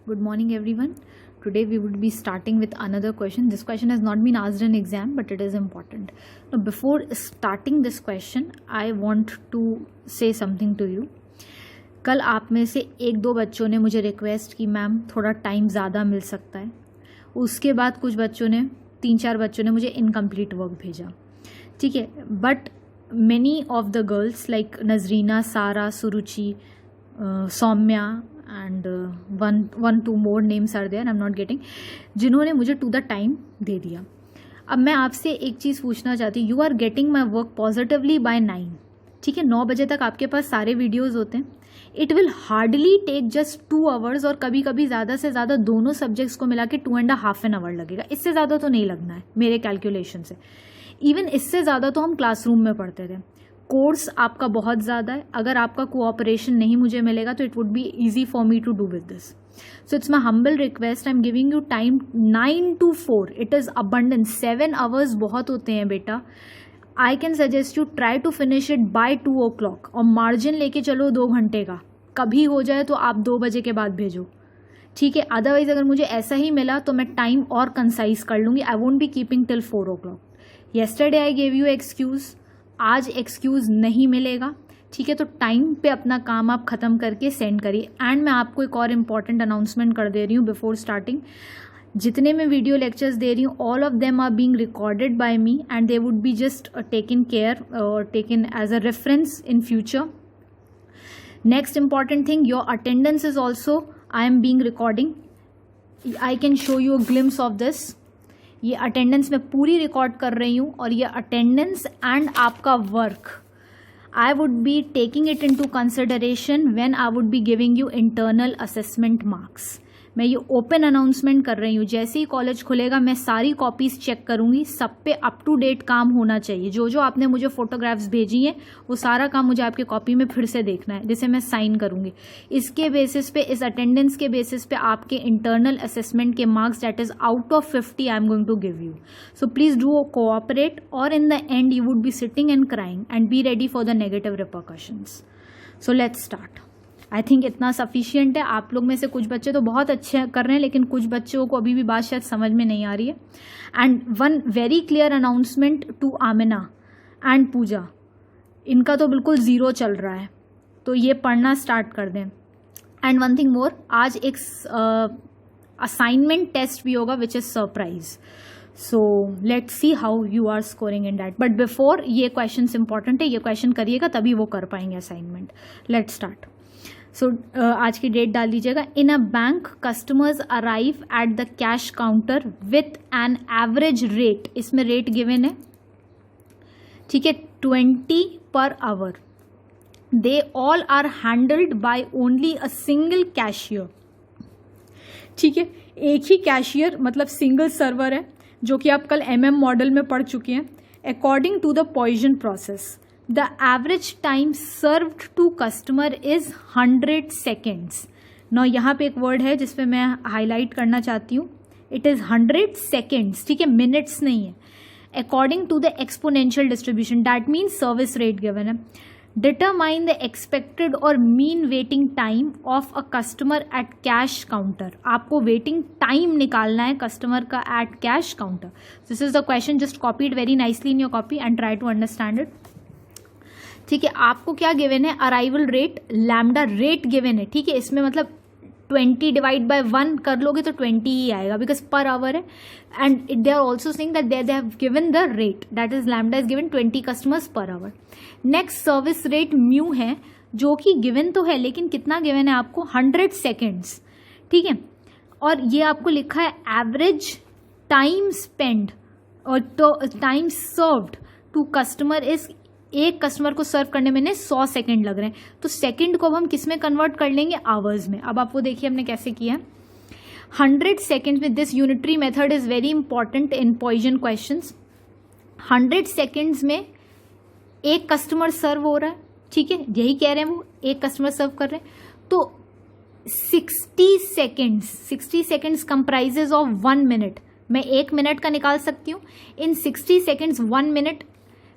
Good morning everyone. Today we would be starting with another question. This question has not been asked in exam, but it is important. Now before starting this question, I want to say something to you. कल आप में से एक दो बच्चों ने मुझे request की मैम थोड़ा टाइम ज़्यादा मिल सकता है. उसके बाद कुछ बच्चों ने 3-4 बच्चों ने मुझे इनकम्प्लीट वर्क भेजा. ठीक है, but many of the girls like Nazrina, Sara, Suruchi, Soumya and one two more names are there, I'm not getting, जिन्होंने मुझे टू द टाइम दे दिया. अब मैं आपसे एक चीज़ पूछना चाहती हूँ. You are getting my work positively by 9. ठीक है, 9 बजे तक आपके पास सारे वीडियोज़ होते हैं. It will hardly take just 2 hours और कभी कभी ज़्यादा से ज़्यादा दोनों सब्जेक्ट्स को मिला के 2.5 आवर लगेगा. इससे ज़्यादा तो नहीं लगना है मेरे कैलकुलेशन से. इवन इससे ज़्यादा तो हम क्लासरूम में पढ़ते थे. कोर्स आपका बहुत ज़्यादा है. अगर आपका कोऑपरेशन नहीं मुझे मिलेगा तो it would be easy for me to do with this. So it's my humble request. I am giving you time 9 to 4. It is abundance. 7 hours बहुत होते हैं बेटा. I can suggest you try to finish it by 2 o'clock और margin लेके चलो 2 घंटे का. कभी हो जाए तो आप 2 बजे के बाद भेजो. ठीक है, अदरवाइज अगर मुझे ऐसा ही मिला तो मैं टाइम और कंसाइज कर लूँगी. I won't be keeping till 4 o'clock. Yesterday I gave you excuse. आज एक्सक्यूज़ नहीं मिलेगा. ठीक है, तो टाइम पे अपना काम आप ख़त्म करके सेंड करिए. एंड मैं आपको एक और इम्पॉर्टेंट अनाउंसमेंट कर दे रही हूँ बिफोर स्टार्टिंग. जितने मैं वीडियो लेक्चर्स दे रही हूँ all of them are being recorded by me and they would be just taken care और taken as a reference in future. Next important thing, your attendance is also I am being recording. I can show you a glimpse of this. ये attendance मैं पूरी record कर रही हूँ और ये attendance and आपका work I would be taking it into consideration when I would be giving you internal assessment marks. मैं ये ओपन अनाउंसमेंट कर रही हूँ. जैसे ही कॉलेज खुलेगा मैं सारी कॉपीज़ चेक करूँगी. सब पे अप टू डेट काम होना चाहिए. जो जो आपने मुझे फोटोग्राफ्स भेजी हैं वो सारा काम मुझे आपके कॉपी में फिर से देखना है जिसे मैं साइन करूँगी. इसके बेसिस पे, इस अटेंडेंस के बेसिस पे आपके इंटरनल असेसमेंट के marks that is out of 50 I am going to give you. So please do cooperate और in the end you would be sitting and crying and be ready for the negative repercussions. So let's start. I think इतना sufficient है. आप लोग में से कुछ बच्चे तो बहुत अच्छे कर रहे हैं लेकिन कुछ बच्चों को अभी भी बात शायद समझ में नहीं आ रही है. And one very clear announcement to Amina and Pooja, इनका तो बिल्कुल ज़ीरो चल रहा है तो ये पढ़ना स्टार्ट कर दें. एंड वन थिंग मोर, आज एक असाइनमेंट टेस्ट भी होगा which is surprise. So let's see how you are scoring in that. But before, ये क्वेश्चन इंपॉर्टेंट है. ये क्वेश्चन करिएगा तभी वो कर पाएंगे असाइनमेंट. Let's start. सो आज की डेट डाल दीजिएगा. In a bank customers arrive at the cash counter with an average rate. इसमें रेट गिवन है. ठीक है, 20 per hour. They all are handled by only a single cashier. ठीक है, एक ही कैशियर मतलब सिंगल सर्वर है जो कि आप कल MM मॉडल में पढ़ चुके हैं. According to the Poisson process the average time served to customer is 100 seconds. Now यहाँ पे एक वर्ड है जिसपे मैं हाईलाइट करना चाहती हूँ. It is 100 seconds. ठीक है, मिनट्स नहीं है. According to the exponential distribution that means service rate given है. डिटरमाइन द एक्सपेक्टेड और mean waiting time of a customer at cash counter. आपको वेटिंग टाइम निकालना है कस्टमर का at cash counter. This is the question. Just copy it very nicely in your copy and try to understand it. ठीक है, आपको क्या given है? Arrival rate, lambda rate given है. ठीक है, इसमें मतलब 20 डिवाइड बाय 1 कर लोगे तो 20 ही आएगा बिकॉज पर आवर है. And they are also saying that they have given the rate that is lambda is given 20 customers per hour. Next service rate mu है जो कि गिवन तो है लेकिन कितना गिवन है आपको? 100 seconds. ठीक है, और ये आपको लिखा है एवरेज टाइम स्पेंड और तो time served to customer is, एक कस्टमर को सर्व करने में 100 सेकेंड लग रहे हैं. तो सेकेंड को अब हम किस में कन्वर्ट कर लेंगे? आवर्स में. अब आप वो देखिए हमने कैसे किया है. 100 सेकेंड्स में this unitary method is very important in Poisson questions. 100 seconds में एक कस्टमर सर्व हो रहा है. ठीक है, यही कह रहे हैं वो, एक कस्टमर सर्व कर रहे हैं. तो 60 सेकेंड्स कंप्राइजेज ऑफ 1 मिनट. मैं 1 मिनट का निकाल सकती हूँ. इन 60 सेकेंड्स 1 मिनट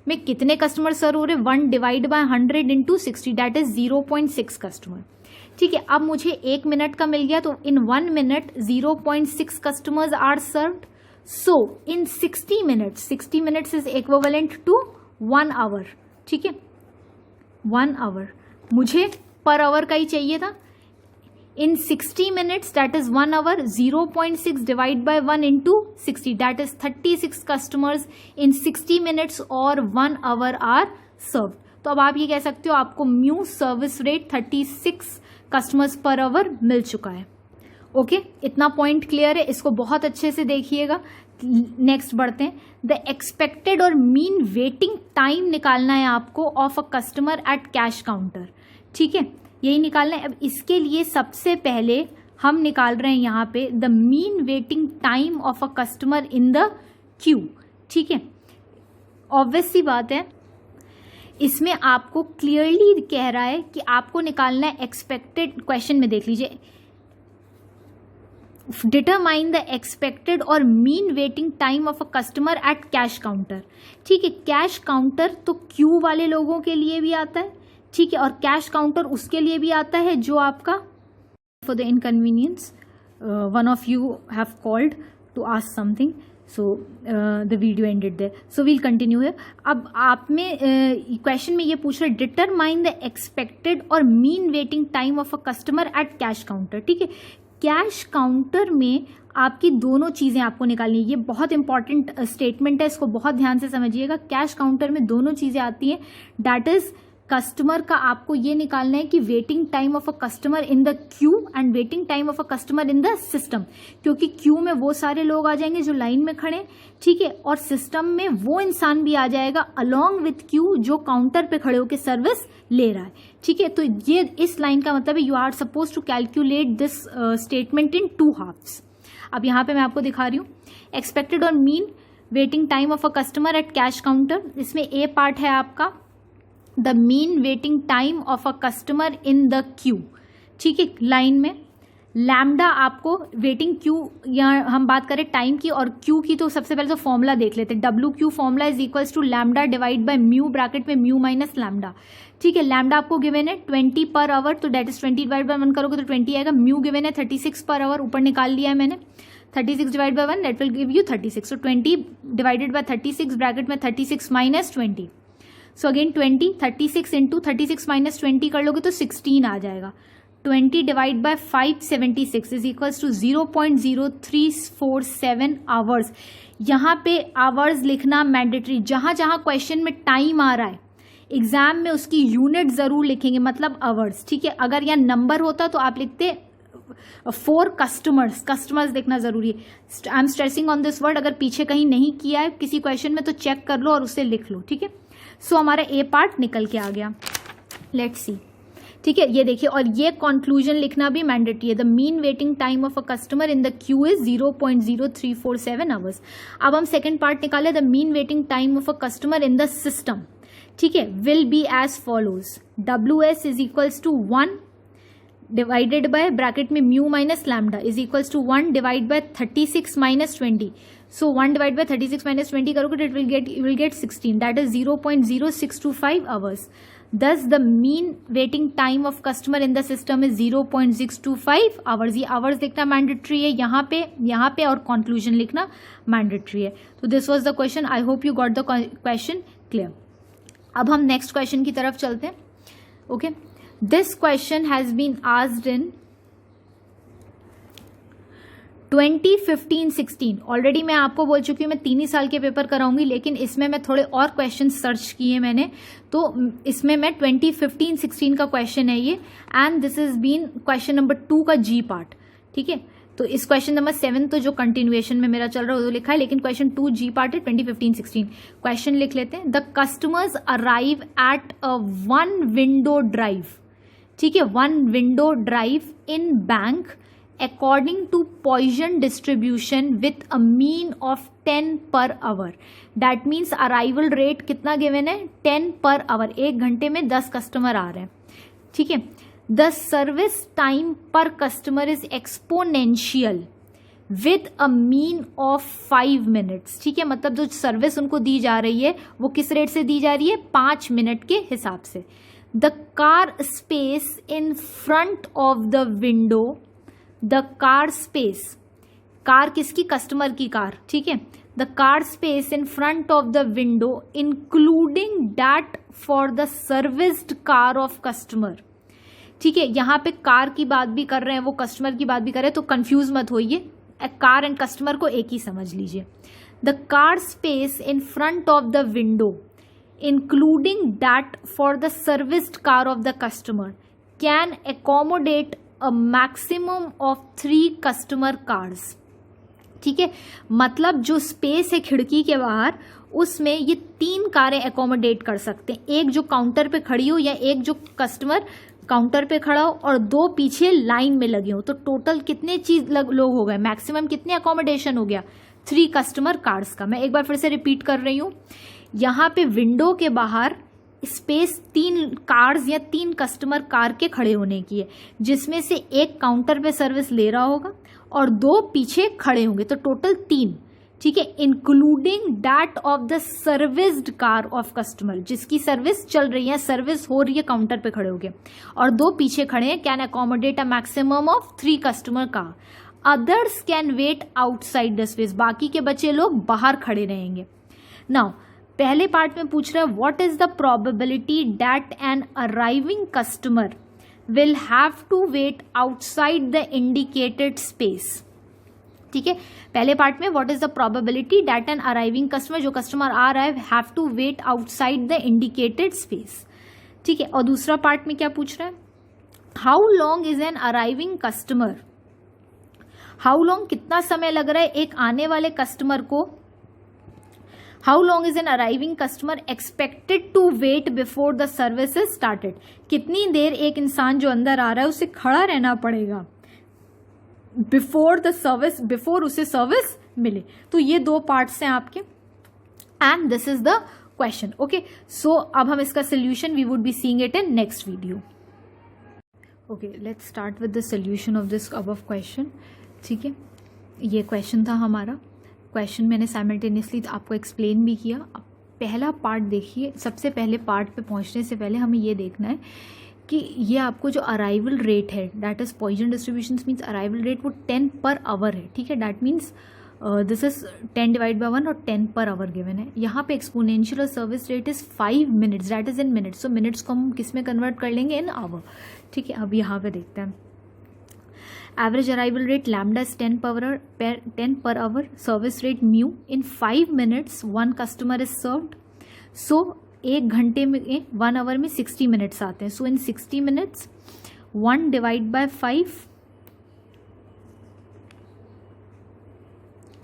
में कितने कस्टमर सर्व हो रहे हैं? 1 divide bye 100 into 60 that is 0.6 customer. ठीक है, अब मुझे 1 मिनट का मिल गया, तो in 1 minute 0.6 customers are served. So in 60 minutes is equivalent to 1 hour. ठीक है, 1 आवर मुझे पर आवर का ही चाहिए था. In 60 minutes, that is 1 hour, 0.6 divide by 1 into 60, that is 36 customers in 60 minutes or 1 hour are served. तो अब आप ये कह सकते हो आपको mu service rate 36 customers per hour मिल चुका है. ओके, इतना पॉइंट क्लियर है, इसको बहुत अच्छे से देखिएगा. नेक्स्ट बढ़ते हैं. द एक्सपेक्टेड और मीन वेटिंग टाइम निकालना है आपको of a customer at cash counter. ठीक है, यही निकालना है. अब इसके लिए सबसे पहले हम निकाल रहे हैं यहाँ पे the mean waiting time of a customer in the queue. ठीक है, ऑब्वियस सी बात है, इसमें आपको क्लियरली कह रहा है कि आपको निकालना है एक्सपेक्टेड. क्वेश्चन में देख लीजिए, डिटरमाइन द एक्सपेक्टेड और mean waiting time of a customer at cash counter. ठीक है, कैश काउंटर तो क्यू वाले लोगों के लिए भी आता है. ठीक है, और कैश काउंटर उसके लिए भी आता है जो आपका for the inconvenience one of you have called to ask something, so the video ended there, so we'll continue here. अब आप में क्वेश्चन में ये पूछ रहे डिटरमाइन द एक्सपेक्टेड और mean waiting time of a customer at cash counter. ठीक है, कैश काउंटर में आपकी दोनों चीज़ें आपको निकालनी है. ये बहुत इंपॉर्टेंट स्टेटमेंट है, इसको बहुत ध्यान से समझिएगा. कैश काउंटर में दोनों चीज़ें आती हैं. दैट इज कस्टमर का आपको ये निकालना है कि waiting time of a customer in the queue and waiting time of a customer in the system. क्योंकि क्यू में वो सारे लोग आ जाएंगे जो लाइन में खड़े. ठीक है, और सिस्टम में वो इंसान भी आ जाएगा अलोंग विथ क्यू जो काउंटर पे खड़े होकर सर्विस ले रहा है. ठीक है, तो ये इस लाइन का मतलब है you are suppose to calculate this statement in 2 halves. अब यहाँ पे मैं आपको दिखा रही हूँ एक्सपेक्टेड और mean waiting time of a customer at cash counter. इसमें ए पार्ट है आपका the mean waiting time of a customer in the queue. ठीक है, लाइन में लैम्डा आपको वेटिंग क्यू, यहाँ हम बात करें टाइम की और क्यू की, तो सबसे पहले तो फॉर्मूला देख लेते हैं. W Q formula is equals to lambda divide by mu, bracket में म्यू माइनस लैम्डा. ठीक है, लैम्डा आपको गिवन है 20 पर आवर, तो डेट इज 20 डिवाइड बाय 1 करोगे तो 20 आएगा. म्यू गिवन है 36 पर आवर, ऊपर निकाल लिया है मैंने. 36 divide by 1 that will give you 36. So 20 divided by 36 bracket में 36 minus 20. So again 20, 36 into 36 minus 20 कर लोगे तो 16 आ जाएगा. 20 divide by 576 is equals to 0.0347 hours. यहाँ पे आवर्स लिखना मैंडेटरी. जहाँ जहाँ क्वेश्चन में टाइम आ रहा है एग्जाम में उसकी यूनिट जरूर लिखेंगे, मतलब आवर्स. ठीक है, अगर यहाँ नंबर होता तो आप लिखते 4 कस्टमर्स देखना जरूरी है. I am stressing on this word. अगर पीछे कहीं नहीं किया है किसी क्वेश्चन में तो चेक कर लो और उससे लिख लो. ठीक है, सो हमारा ए पार्ट निकल के आ गया. Let's see. ठीक है, ये देखिए, और ये कंक्लूजन लिखना भी मैंडेटरी है. The mean waiting time of a customer in the queue is 0.0347 hours. अब हम सेकंड पार्ट निकाले. The mean waiting time of a customer in the system. ठीक है, will be as follows. WS is equals to 1 divided by bracket में mu minus lambda is equals to 1 divide by 36 minus 20. So 1 divided by 36 minus 20 करोगे it will get 16. That is 0.0625 hours. Thus the mean waiting time of customer in the system is 0.625 hours. ये hours लिखना mandatory है यहाँ पे और conclusion लिखना mandatory है. So this was the question. I hope you got the question clear. अब हम next question की तरफ चलते हैं. Okay. This question has been asked in 2015-16. Already मैं आपको बोल चुकी हूँ मैं 3 ही साल के पेपर कराऊंगी, लेकिन इसमें मैं थोड़े और क्वेश्चन सर्च किए मैंने, तो इसमें मैं 2015-16 का क्वेश्चन है ये. And this is been question number 2 का जी पार्ट. ठीक है, तो इस क्वेश्चन नंबर 7 तो जो कंटिन्यूएशन में मेरा चल रहा है वो लिखा है, लेकिन क्वेश्चन 2 जी पार्ट है 2015-16. क्वेश्चन लिख लेते हैं. The customers arrive at a 1 window drive. ठीक है, 1 window drive in bank according to Poisson distribution with a mean of 10 per hour. That means arrival rate कितना given है 10 per hour. 1 घंटे में 10 कस्टमर आ रहे हैं. ठीक है, the service time per customer is exponential with a mean of 5 minutes. ठीक है, मतलब जो सर्विस उनको दी जा रही है वो किस रेट से दी जा रही है 5 मिनट के हिसाब से. The car space in front of the window, the car space, car किसकी, कस्टमर की कार, ठीक है, the car space in front of the window including that for the serviced car of customer, ठीक है, यहाँ पे कार की बात भी कर रहे हैं, वो कस्टमर की बात भी कर रहे हैं, तो कंफ्यूज मत होइए, कार एंड कस्टमर को एक ही समझ लीजिए। The car space in front of the window including that for the serviced car of the customer can accommodate a maximum of 3 customer cars, ठीक है, मतलब जो स्पेस है खिड़की के बाहर उसमें ये 3 कारें एकोमोडेट कर सकते हैं, एक जो काउंटर पे खड़ी हो या एक जो कस्टमर काउंटर पे खड़ा हो और 2 पीछे लाइन में लगे हो, तो टोटल कितने लोग हो गए, मैक्सिमम कितने अकोमोडेशन हो गया, 3 कस्टमर कार्स का। मैं एक बार फिर से रिपीट कर रही हूँ, यहाँ पे विंडो के बाहर स्पेस 3 कार्स या 3 कस्टमर कार के खड़े होने की है, जिसमें से एक काउंटर पे सर्विस ले रहा होगा और 2 पीछे खड़े होंगे, तो टोटल 3, ठीक है, including that of the serviced car of customer, जिसकी सर्विस चल रही है, सर्विस हो रही है, काउंटर पे खड़े हो गए और 2 पीछे खड़े हैं, can accommodate a maximum of 3 customer car, others can wait outside the space, बाकी के बचे लोग बाहर खड़े रहेंगे। नाउ पहले पार्ट में पूछ रहा है what is the probability that an arriving customer will have to wait outside the indicated space, ठीक है, पहले पार्ट में what is the probability that an arriving customer, जो कस्टमर आ रहा है, have to wait outside the indicated space, ठीक है, और दूसरा पार्ट में क्या पूछ रहा है, how long is an arriving customer, how long कितना समय लग रहा है एक आने वाले कस्टमर को, how long is an arriving customer expected to wait before the service is started, कितनी देर एक इंसान जो अंदर आ रहा है उसे खड़ा रहना पड़ेगा बिफोर द सर्विस, बिफोर उसे सर्विस मिले। तो ये 2 पार्ट्स हैं आपके and this is the question, okay. So अब हम इसका solution we would be seeing it in next video. Okay, let's start with the solution of this above question, ठीक है, ये क्वेश्चन था हमारा, क्वेश्चन मैंने साइमल्टेनियसली आपको एक्सप्लेन भी किया। अब पहला पार्ट देखिए, सबसे पहले पार्ट पे पहुंचने से पहले हमें ये देखना है कि ये आपको जो अराइवल रेट है, that is Poisson distribution means arrival rate वो 10 पर आवर है, ठीक है, that means this is 10 divide by 1 और 10 पर आवर गिवन है। यहाँ पे exponential service rate is 5 minutes, that is in minutes, so minutes को हम किस में कन्वर्ट कर लेंगे, इन आवर, ठीक है। अब यहाँ पे देखते हैं average arrival rate lambda is 10 per hour, service rate mu, in 5 minutes 1 customer is served, so 1 घंटे में 1 आवर में 60 मिनट्स आते हैं, सो in 60 minutes 1 divide bye 5,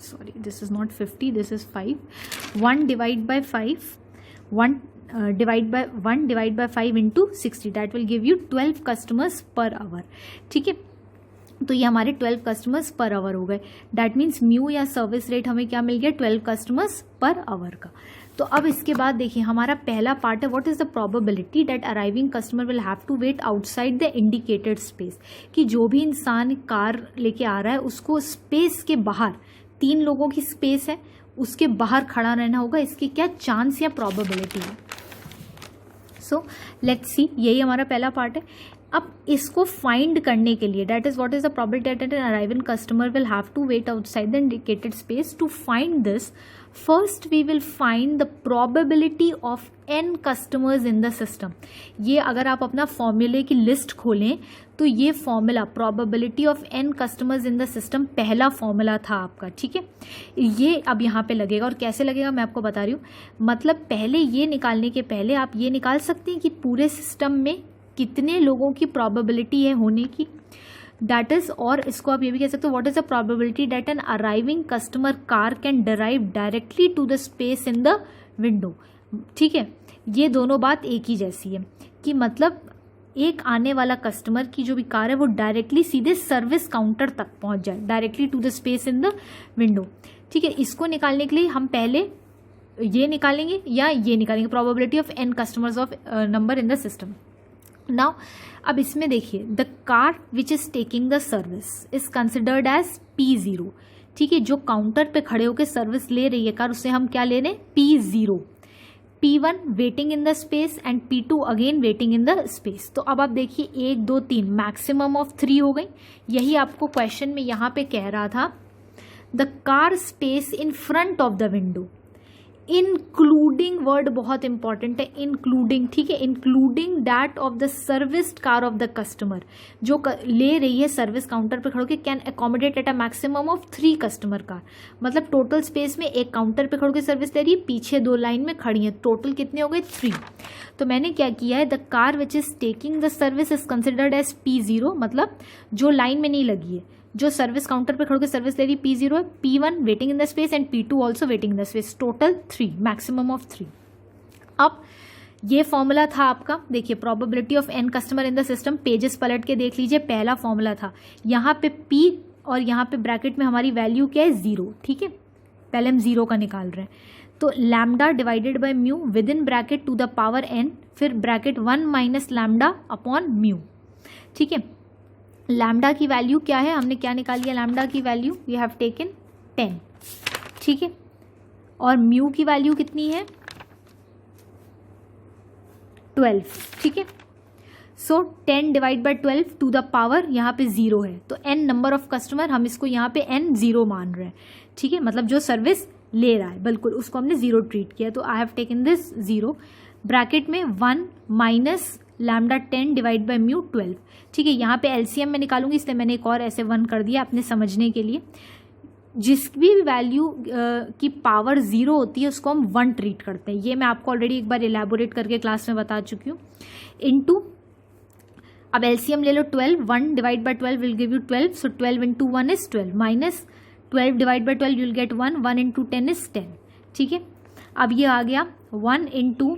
sorry this is not 50, this is 5, 1 divide bye 5, 1 divide bye 5 into 60, that will give you 12 customers per our, ठीक है। तो ये हमारे 12 कस्टमर्स पर आवर हो गए, दैट मीन्स म्यू या सर्विस रेट हमें क्या मिल गया, 12 कस्टमर्स पर आवर का। तो अब इसके बाद देखिए हमारा पहला पार्ट है what is the probability that arriving customer will have to wait outside the indicated space, कि जो भी इंसान कार लेके आ रहा है उसको स्पेस के बाहर, 3 लोगों की स्पेस है, उसके बाहर खड़ा रहना होगा, इसकी क्या चांस या प्रोबेबिलिटी है। सो लेट्स सी, यही हमारा पहला पार्ट है। अब इसको फाइंड करने के लिए that is what is the probability that an arriving customer will have to wait outside the indicated space, to find this first we will find the probability of n customers in the system. ये अगर आप अपना फॉर्मूले की list खोलें तो ये formula probability of n customers in the system पहला फॉर्मूला था आपका, ठीक है। ये अब यहाँ पे लगेगा, और कैसे लगेगा मैं आपको बता रही हूँ, मतलब पहले ये निकालने के पहले आप ये निकाल सकते हैं कि पूरे सिस्टम में कितने लोगों की प्रोबेबिलिटी है होने की, दैट इज, और इसको आप ये भी कह सकते हो what is the probability that an arriving customer car can drive directly to the space in the window, ठीक है। ये दोनों बात एक ही जैसी है कि मतलब एक आने वाला कस्टमर की जो भी कार है वो डायरेक्टली सीधे सर्विस काउंटर तक पहुंच जाए, directly to the space in the window, ठीक है। इसको निकालने के लिए हम पहले ये निकालेंगे या ये निकालेंगे, probability of n customers of number in the system. Now अब इसमें देखिए the car which is taking the service is considered as P0, ठीक है। जो काउंटर पे खड़े होकर सर्विस ले रही है कार, उससे हम क्या ले रहे हैं, P0, P1 waiting in the space and P2 again waiting in the space. तो अब आप देखिए 1 2 3 मैक्सिमम ऑफ 3 हो गई। यही आपको क्वेश्चन में यहाँ पे कह रहा था the car space in front of the window. Including word बहुत इंपॉर्टेंट है, इंक्लूडिंग, ठीक है, including that of the serviced car of the customer, जो ले रही है सर्विस काउंटर पे खड़ो के, can accommodate at a maximum of 3 customer car. मतलब टोटल स्पेस में एक काउंटर पे खड़ो के सर्विस ले रही है, पीछे 2 लाइन में खड़ी है, टोटल कितने हो गए 3। तो मैंने क्या किया है, the car which is taking the service is considered as P0, मतलब जो लाइन में नहीं लगी है, जो सर्विस काउंटर पे खड़ो के सर्विस ले रही P0 है, P1 waiting in the space and P2 also waiting in the space, total 3, maximum of 3। अब ये फॉर्मूला था आपका, देखिए probability of n customer in the system, pages पलट के देख लीजिए, पहला फॉर्मूला था यहाँ पे P और यहाँ पे ब्रैकेट में हमारी वैल्यू क्या है 0, ठीक है, पहले हम 0 का निकाल रहे हैं। तो lambda divided by mu with in bracket to the power n, फिर bracket 1 minus lambda upon mu, ठीक है। लैम्डा की वैल्यू क्या है, हमने क्या निकाल लिया, लैम्डा की वैल्यू वी हैव टेकन 10, ठीक है, और म्यू की वैल्यू कितनी है 12, ठीक है। So 10 divide by 12 to the power यहाँ पे 0 है, तो n नंबर ऑफ कस्टमर, हम इसको यहाँ पे n 0 मान रहे हैं, ठीक है, मतलब जो सर्विस ले रहा है बिल्कुल उसको हमने 0 ट्रीट किया। तो I have taken this 0, bracket में 1 minus lambda 10 divide by mu 12, ठीक है। यहाँ पे एलसीएम में निकालूंगी, इसलिए मैंने एक और ऐसे 1 कर दिया अपने समझने के लिए। जिस भी वैल्यू की पावर 0 होती है उसको हम 1 ट्रीट करते हैं, ये मैं आपको ऑलरेडी एक बार इलेबोरेट करके क्लास में बता चुकी हूँ। इनटू, अब एलसीएम ले लो 12, 1 divide by 12 will give you 12, so 12 into 1 is 12, minus 12 divide by 12 you'll get 1, 1 into 10 is 10, ठीक है। अब ये आ गया 1 into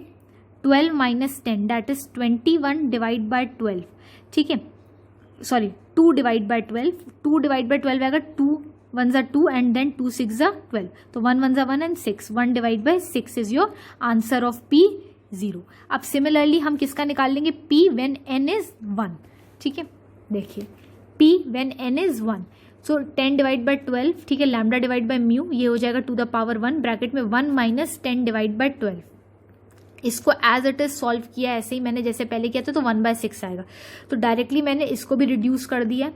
12 minus 10 that is 21 divide by 12, ठीक है, sorry 2 divide by 12, 2 divide by 12 आएगा 2 1 ज़ा 2 एंड देन 2 6 ज़ा 12, तो 1 1 ज़ा 1 and 6, 1 divide by 6 is your answer of P0। अब सिमिलरली हम किसका निकाल लेंगे, P व्हेन n इज 1, ठीक है, देखिए P when n is 1, so 10 divide by 12, ठीक है, लैम्डा डिवाइड बाय म्यू, ये हो जाएगा टू द पावर 1, ब्रैकेट में 1 माइनस 10 डिवाइड बाय 12। इसको एज इट इज सॉल्व किया, ऐसे ही मैंने जैसे पहले किया था, तो 1/6 आएगा। तो डायरेक्टली मैंने इसको भी रिड्यूस कर दिया,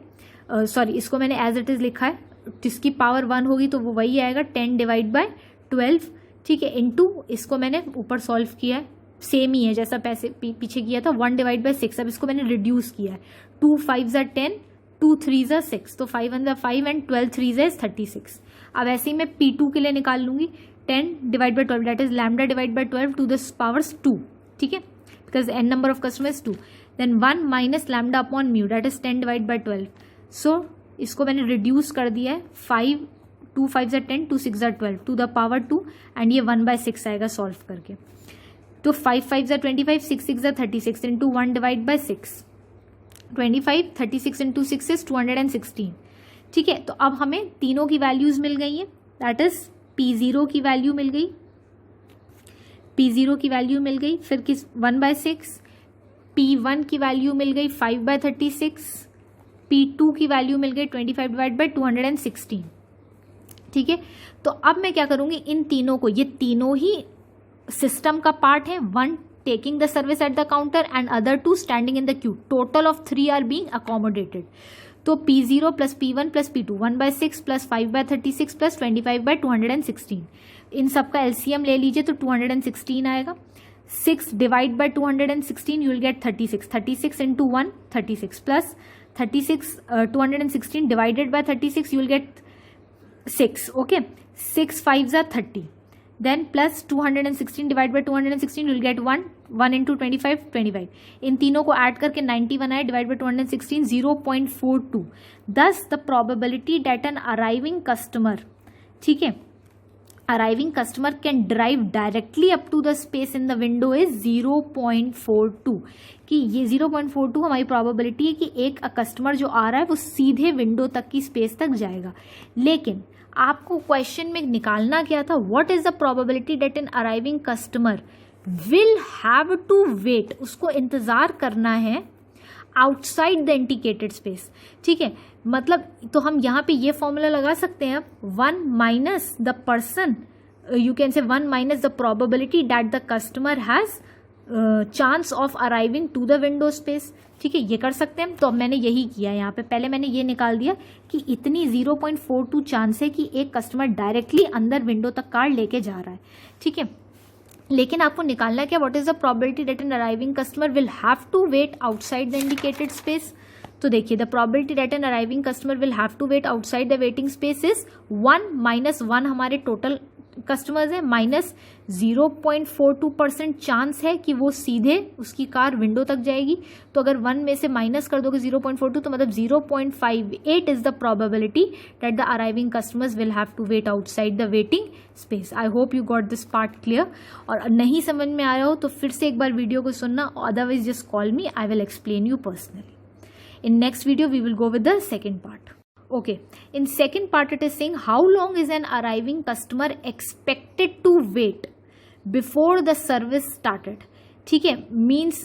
सॉरी इसको मैंने एज इट इज लिखा है, जिसकी पावर 1 होगी तो वो वही आएगा 10 डिवाइड बाय 12, ठीक है, इनटू इसको मैंने ऊपर सॉल्व किया है, सेम ही है जैसा पीछे किया था, 1 डिवाइड बाय 6। अब इसको मैंने रिड्यूस किया है, 2 5 ज़ा 10, 2 3 ज़ा 6, तो 5 1 ज़ा 5 एंड 12 3 ज़ा 36। अब ऐसे ही मैं P2 के लिए निकाल लूंगी, 10 divide by 12 that is lambda divide by 12 to the powers 2, ठीक है, because n number of customers 2, then 1 minus lambda upon mu that is 10 divide by 12। So इसको मैंने रिड्यूस कर दिया है, 5 2 5 ज़ा 10, 2 6 ज़ा 12 टू द पावर 2 एंड ये 1/6 आएगा सॉल्व करके। तो 5 5 ज़ा 25, 6 6 ज़ा 36 into 1 divide by 6, 25 36 into 6 is 216, ठीक है। तो अब हमें तीनों की वैल्यूज मिल गई है, दैट इज P0 की वैल्यू मिल गई, P0 की वैल्यू मिल गई, फिर किस 1/6, P1 की वैल्यू मिल गई 5/36, P2 की वैल्यू मिल गई 25 डिवाइड बाय 216, ठीक है। तो अब मैं क्या करूंगी, इन तीनों को, ये तीनों ही सिस्टम का पार्ट है, 1 taking the service at the counter and other 2 standing in the queue, total of 3 are being accommodated। तो P0 plus P1 plus P2 1/6 plus 5/36 plus 25/216, इन सबका एलसीएम ले लीजिए तो 216 आएगा, 6 divide by 216 you will get 36, 36 into 1 36 plus 36 216 divided by 36 you will get 6, okay, 6 5 ज़ा 30, then plus 216 divided by 216 you'll get 1 into 25 25, इन तीनों को add करके 91 आया, divide by 216 0.42, thus the probability that an arriving customer, ठीक है, arriving customer can drive directly up to the space in the window is 0.42, कि ये 0.42 हमारी probability है कि एक कस्टमर जो आ रहा है वो सीधे विंडो तक की स्पेस तक जाएगा। लेकिन आपको क्वेश्चन में निकालना क्या था, what is the probability that an arriving customer will have to wait, उसको इंतजार करना है आउटसाइड द इंडिकेटेड स्पेस, ठीक है। मतलब तो हम यहाँ पे ये फॉर्मूला लगा सकते हैं, 1 minus the person you can say 1 minus the probability that the customer has chance of arriving to the window space. ठीक है, ये कर सकते हैं हम. तो अब मैंने यही किया यहाँ पे, पहले मैंने ये निकाल दिया कि इतनी 0.42 चांस है कि एक कस्टमर डायरेक्टली अंदर विंडो तक कार लेके जा रहा है. ठीक है, लेकिन आपको निकालना क्या, what is the probability that an arriving customer will have to wait outside the indicated space. तो देखिए, the probability that an arriving customer will have to wait outside the waiting space is 1 minus 1 हमारे total customers है, minus 0.42% chance है कि वो सीधे उसकी car window तक जाएगी. तो अगर 1 में से माइनस कर दोगे 0.42 तो मतलब 0.58 is the probability that the arriving customers will have to wait outside the waiting space. I hope you got this part clear. और नहीं समझ में आ रहा हो तो फिर से एक बार वीडियो को सुनना, otherwise just call me, I will explain you personally. In next video we will go with the second part. Okay, in second part it is saying how long is an arriving customer expected to wait before the service started. ठीक है, means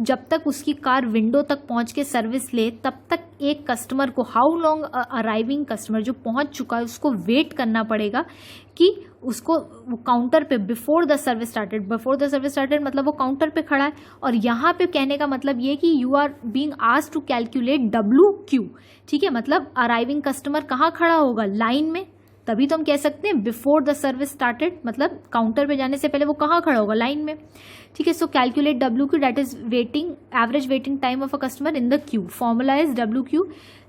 जब तक उसकी car window तक पहुंच के service ले तब तक एक कस्टमर को, हाउ लॉन्ग अराइविंग कस्टमर जो पहुंच चुका है उसको वेट करना पड़ेगा कि उसको वो काउंटर पे before the service started. Before the service started मतलब वो काउंटर पे खड़ा है. और यहाँ पे कहने का मतलब ये कि you are being asked to calculate WQ. ठीक है, मतलब अराइविंग कस्टमर कहाँ खड़ा होगा, लाइन में. तभी तो हम कह सकते हैं बिफोर द सर्विस स्टार्टेड, मतलब काउंटर पे जाने से पहले वो कहाँ खड़ा होगा, लाइन में. ठीक है, so calculate WQ that is waiting, average waiting time of a customer in the queue. Formula is WQ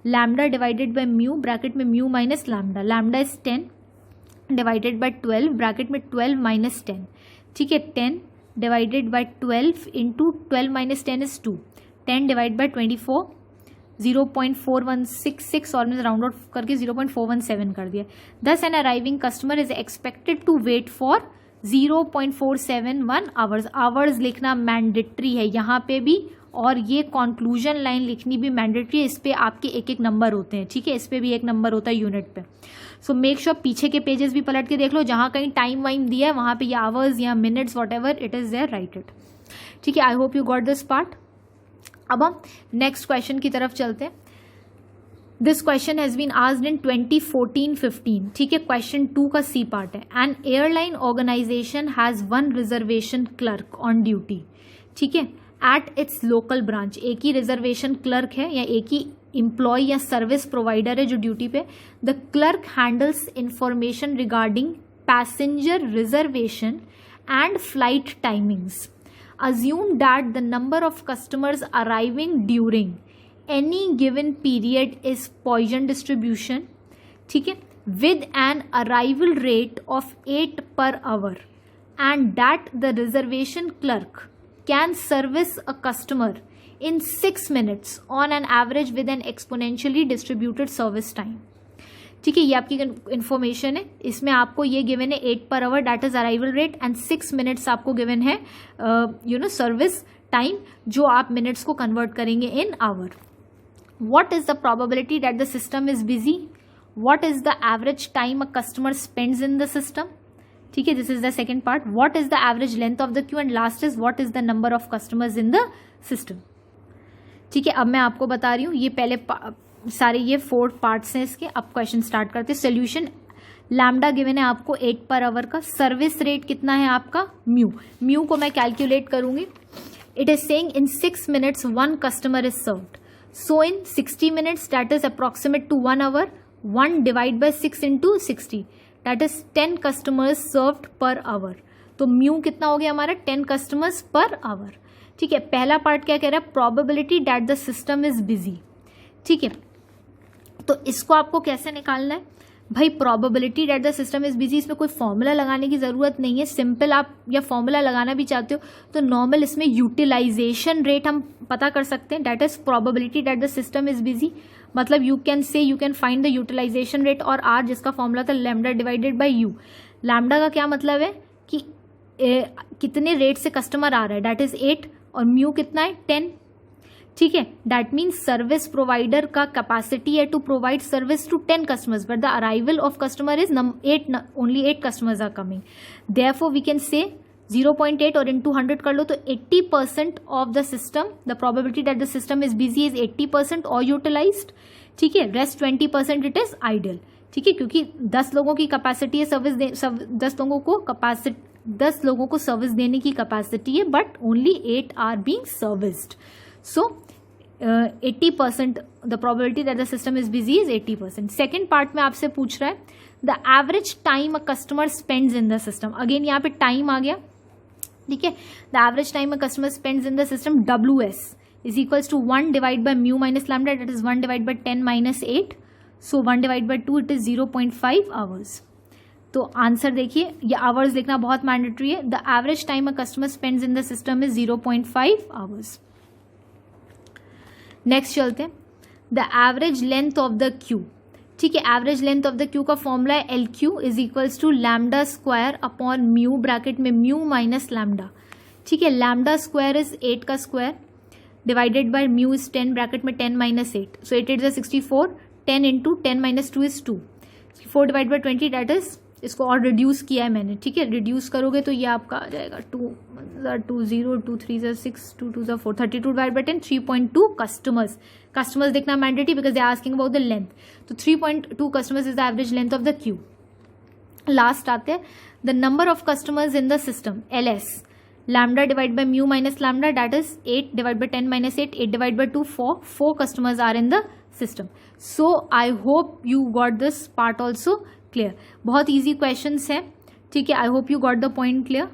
lambda divided by mu, bracket में mu minus lambda. Lambda is 10 divided by 12, bracket में 12 minus 10. ठीक है, 10 divided by 12 into 12 minus 10 is 2. 10 divide by 24 0.4166 और मैंने round out करके 0.417 कर दिया. Thus an arriving customer is expected to wait for 0.471 hours. Hours लिखना मैंडेटरी है यहाँ पे भी, और ये कंक्लूजन लाइन लिखनी भी मैंडेटरी है. इस पे आपके एक एक नंबर होते हैं. ठीक है, इस पे भी एक नंबर होता है यूनिट पे. सो मेक श्योर पीछे के पेजेस भी पलट के देख लो, जहाँ कहीं टाइम वाइम दिया है वहाँ पे ये आवर्स या minutes whatever it is there, write it. ठीक है, I hope you got this part. अब हम नेक्स्ट क्वेश्चन की तरफ चलते हैं. This question has been asked in 2014-15. ठीक है, क्वेश्चन 2 का सी पार्ट है. An airline organisation has 1 reservation clerk on duty. ठीक है, एट इट्स लोकल ब्रांच. एक ही रिजर्वेशन क्लर्क है या एक ही एम्प्लॉय या सर्विस प्रोवाइडर है जो ड्यूटी पे. The clerk handles information regarding passenger reservation and flight timings. Assume that the number of customers arriving during any given period is Poisson distribution. ठीक है, with an arrival rate of 8 per hour, and that the reservation clerk can service a customer in 6 minutes on an average with an exponentially distributed service time. ठीक है, ये आपकी information है. इसमें आपको ये गिवन है 8 per hour that is arrival rate and 6 minutes आपको गिवन है सर्विस टाइम, जो आप मिनट्स को कन्वर्ट करेंगे in hour. What is the probability that the system is busy. What is the average time a customer spends in the system. ठीक है, this is the second part. What is the average length of the queue and last is what is the number of customers in the system. ठीक है, अब मैं आपको बता रही हूँ, ये पहले सारे ये 4 पार्ट्स हैं इसके. अब क्वेश्चन स्टार्ट करते हैं. सोल्यूशन, लैम्डा गिवन है आपको 8 पर आवर का. सर्विस रेट कितना है आपका, म्यू. म्यू को मैं कैलकुलेट करूंगी. It is saying in 6 minutes 1 customer is served. So in 60 minutes that is approximate to 1 hour. 1 divide by 6 into 60 that is 10 customers served per hour. तो mu कितना हो गया हमारा, 10 कस्टमर्स पर आवर. ठीक है, पहला पार्ट क्या कह रहा है, probability that the system is busy. ठीक है, तो इसको आपको कैसे निकालना है भाई, probability that the system is busy. इसमें कोई फॉर्मूला लगाने की जरूरत नहीं है. सिंपल आप या फॉर्मूला लगाना भी चाहते हो तो नॉर्मल इसमें यूटिलाइजेशन रेट हम पता कर सकते हैं. That is probability that the system is busy. मतलब you can find the utilization rate और आर, जिसका फॉर्मूला था lambda divided by u. Lambda का क्या मतलब है कि कितने रेट से कस्टमर आ रहा है, दैट इज 8, और म्यू कितना है 10. ठीक है, दैट मीन्स सर्विस प्रोवाइडर का कैपेसिटी है to provide service to 10 customers, but the arrival of customer is 8, only 8 customers are coming. Therefore we can say 0.8 और इंटू 100 कर लो तो 80% of the system, the probability that the system is busy is 80% और utilised. ठीक है, rest 20% it is idol, ठीक है, क्योंकि 10 लोगों की कैपेसिटी है सर्विस 10 लोगों को सर्विस देने की कैपेसिटी है, but only 8 are being serviced, so 80% the probability that the system is busy is 80%. Second part में आपसे पूछ रहा है the average time a customer spends in the system. Again यहाँ पे टाइम आ गया, ठीक है. The average time a customer spends in the system WS is equals to 1 divided by mu minus lambda, that is 1 divided by 10 minus 8. So 1 divided by 2 it is 0.5 hours. तो answer देखिए, ये hours लिखना बहुत mandatory है. The average time a customer spends in the system is 0.5 hours. Next चलते हैं, the average length of the queue. ठीक है, average length of the queue का फॉर्मूला है LQ is equals to lambda square upon mu, bracket में mu minus lambda. ठीक है, lambda square is 8 का square divided by mu is 10, bracket में 10 minus 8, so 8 is 64, 10 into 10 minus 2 is 2, 4 divide by 20 that is, इसको और reduce किया है मैंने. ठीक है, रिड्यूस करोगे तो ये आपका आ जाएगा 2 0 2 3 6 2 2 4, 32 डिवाइड बाई 10, 3.2 कस्टमर्स. कस्टमर्स देखना mandatory because they are asking about the length. तो 3.2 customers is the average length of the queue. Last आते हैं the number of customers in the system LS. Lambda divided by mu minus lambda, that is 8 divided by 10 minus 8, 8 divided by 2, 4. 4 customers are in the system. So I hope you got this part also clear. बहुत easy questions है, ठीक है. I hope you got the point clear.